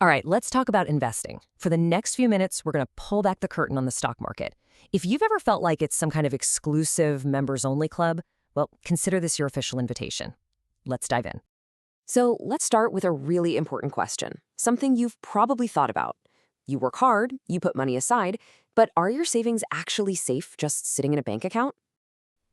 All right, let's talk about investing. For the next few minutes, we're going to pull back the curtain on the stock market. If you've ever felt like it's some kind of exclusive members-only club, well, consider this your official invitation. Let's dive in. So let's start with a really important question, something you've probably thought about. You work hard, you put money aside, but are your savings actually safe just sitting in a bank account?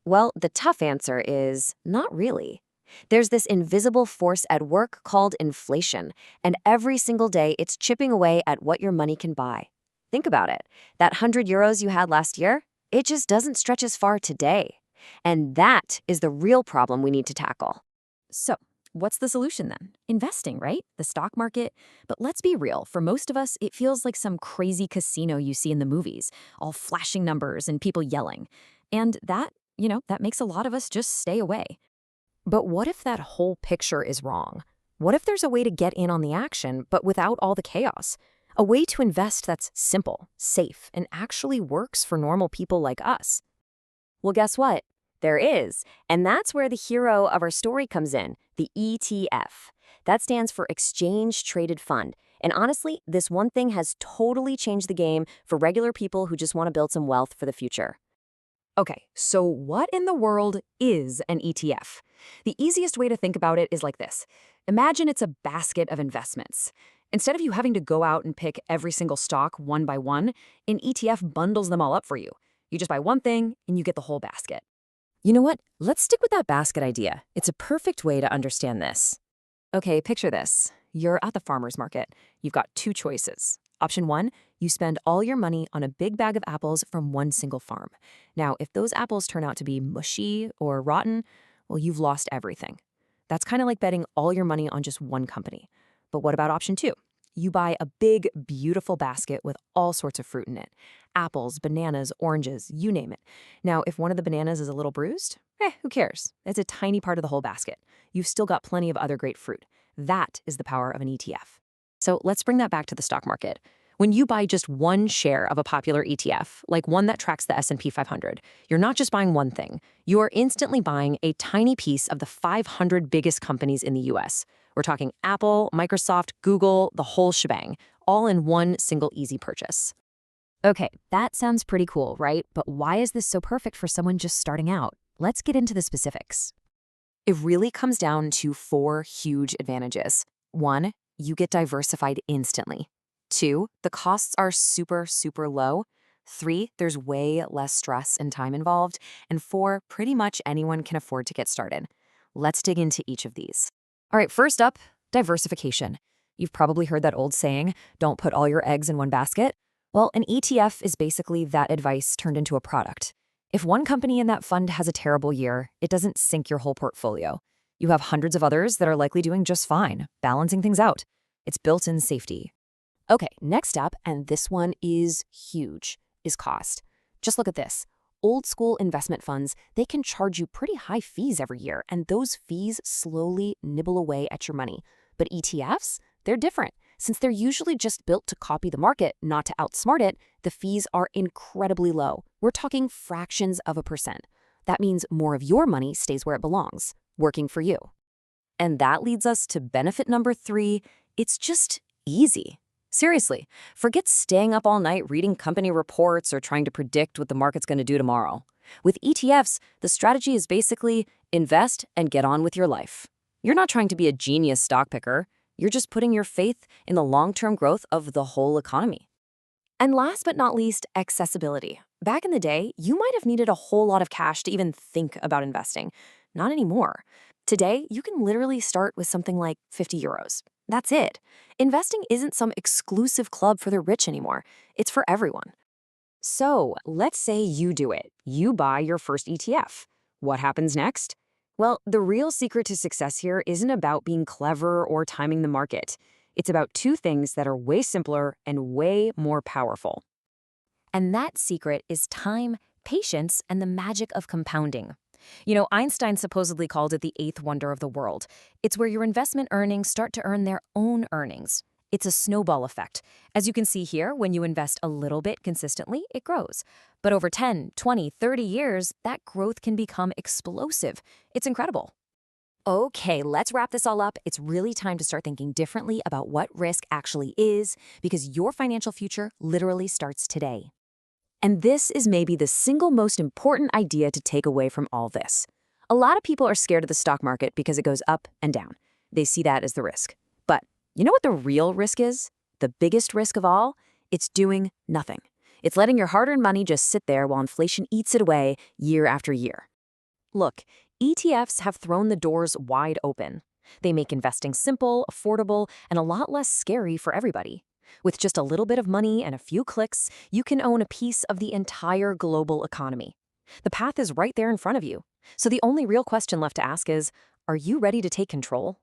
Well, the tough answer is not really. There's this invisible force at work called inflation, and every single day it's chipping away at what your money can buy. Think about it. That €100 you had last year, it just doesn't stretch as far today. And that is the real problem we need to tackle. So, what's the solution then? Investing, right? The stock market? But let's be real, for most of us, it feels like some crazy casino you see in the movies, all flashing numbers and people yelling. And that makes a lot of us just stay away. But what if that whole picture is wrong? What if there's a way to get in on the action, but without all the chaos? A way to invest that's simple, safe, and actually works for normal people like us? Well, guess what? There is. And that's where the hero of our story comes in, the ETF. That stands for Exchange Traded Fund. And honestly, this one thing has totally changed the game for regular people who just want to build some wealth for the future. Okay, so what in the world is an ETF? The easiest way to think about it is like this. Imagine it's a basket of investments. Instead of you having to go out and pick every single stock one by one, an ETF bundles them all up for you. You just buy one thing and you get the whole basket. You know what? Let's stick with that basket idea. It's a perfect way to understand this. Okay, picture this. You're at the farmer's market. You've got two choices. Option one, you spend all your money on a big bag of apples from one single farm. Now, if those apples turn out to be mushy or rotten, well, you've lost everything. That's kind of like betting all your money on just one company. But what about option two? You buy a big, beautiful basket with all sorts of fruit in it. Apples, bananas, oranges, you name it. Now, if one of the bananas is a little bruised, who cares? It's a tiny part of the whole basket. You've still got plenty of other great fruit. That is the power of an ETF. So let's bring that back to the stock market. When you buy just one share of a popular ETF, like one that tracks the S&P 500, you're not just buying one thing. You are instantly buying a tiny piece of the 500 biggest companies in the US. We're talking Apple, Microsoft, Google, the whole shebang, all in one single easy purchase. Okay, that sounds pretty cool, right? But why is this so perfect for someone just starting out? Let's get into the specifics. It really comes down to four huge advantages. One, you get diversified instantly. Two, the costs are super, super low. Three, there's way less stress and time involved. And four, pretty much anyone can afford to get started. Let's dig into each of these. All right, first up, diversification. You've probably heard that old saying, don't put all your eggs in one basket. Well, an ETF is basically that advice turned into a product. If one company in that fund has a terrible year, it doesn't sink your whole portfolio. You have hundreds of others that are likely doing just fine, balancing things out. It's built-in safety. Okay, next up, and this one is huge, is cost. Just look at this. Old school investment funds, they can charge you pretty high fees every year, and those fees slowly nibble away at your money. But ETFs, they're different. Since they're usually just built to copy the market, not to outsmart it, the fees are incredibly low. We're talking fractions of a percent. That means more of your money stays where it belongs, working for you. And that leads us to benefit number 3. It's just easy. Seriously, forget staying up all night reading company reports or trying to predict what the market's going to do tomorrow. With ETFs, the strategy is basically invest and get on with your life. You're not trying to be a genius stock picker. You're just putting your faith in the long-term growth of the whole economy. And last but not least, accessibility. Back in the day, you might have needed a whole lot of cash to even think about investing. Not anymore. Today, you can literally start with something like €50. That's it. Investing isn't some exclusive club for the rich anymore. It's for everyone. So, let's say you do it. You buy your first ETF. What happens next? Well, the real secret to success here isn't about being clever or timing the market. It's about two things that are way simpler and way more powerful. And that secret is time, patience, and the magic of compounding. You know, Einstein supposedly called it the eighth wonder of the world. It's where your investment earnings start to earn their own earnings. It's a snowball effect. As you can see here, when you invest a little bit consistently, it grows. But over 10, 20, 30 years, that growth can become explosive. It's incredible. Okay, let's wrap this all up. It's really time to start thinking differently about what risk actually is, because your financial future literally starts today. And this is maybe the single most important idea to take away from all this. A lot of people are scared of the stock market because it goes up and down. They see that as the risk. But you know what the real risk is? The biggest risk of all? It's doing nothing. It's letting your hard-earned money just sit there while inflation eats it away year after year. Look, ETFs have thrown the doors wide open. They make investing simple, affordable, and a lot less scary for everybody. With just a little bit of money and a few clicks, you can own a piece of the entire global economy. The path is right there in front of you. So the only real question left to ask is, are you ready to take control?